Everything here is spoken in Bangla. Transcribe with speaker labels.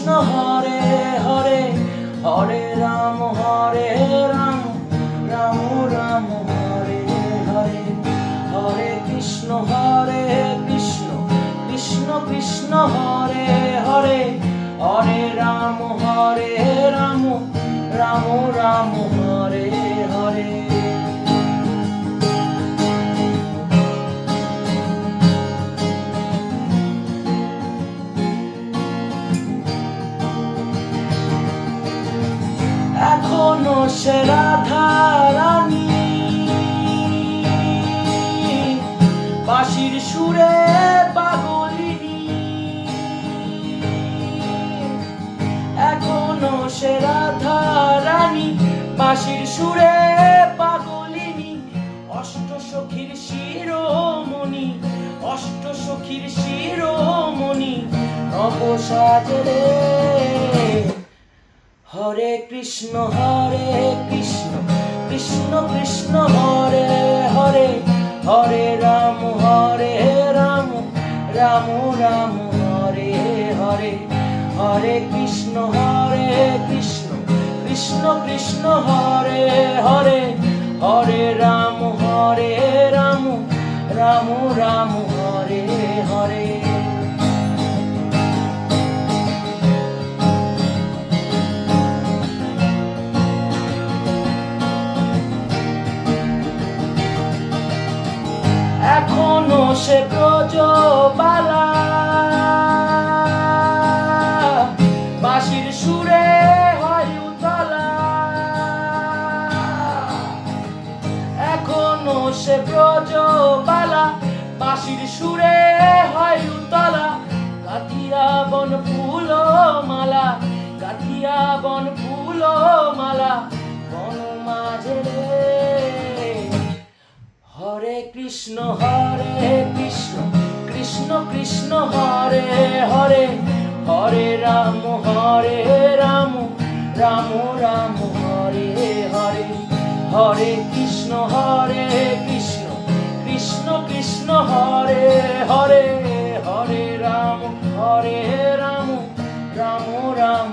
Speaker 1: কৃষ্ণ হরে হরে, হরে রাম রাম রাম হরে হরে, হরে কৃষ্ণ কৃষ্ণ কৃষ্ণ হরে হরে, হরে রাম রাম রাম হরে হরে। এখনো সে রাধা রানী বাঁশির সুরে পাগলিনী, এখনো সে রাধা রানী বাঁশির সুরে পাগলিনী, অষ্ট সখীর শিরোমণি, অষ্ট সখীর শিরোমণি নব সাজরে। হরে কৃষ্ণ কৃষ্ণ কৃষ্ণ হরে হরে, হরে রাম রাম রাম হরে হরে, হরে কৃষ্ণ কৃষ্ণ কৃষ্ণ হরে হরে, হরে রাম রাম হরে হরে। এখনো সে ব্রজবালা বাঁশির সুরে হয় উতলা, এখনো সে ব্রজবালা বাঁশির সুরে হয় উতলা, গাথিয়া বন ফুল মালা, গাথিয়া বন ফুল মালা বন মাঝে। হরে কৃষ্ণ কৃষ্ণ কৃষ্ণ হরে হরে, হরে রাম রাম রাম হরে হরে, হরে কৃষ্ণ কৃষ্ণ কৃষ্ণ হরে হরে, হরে রাম রাম রাম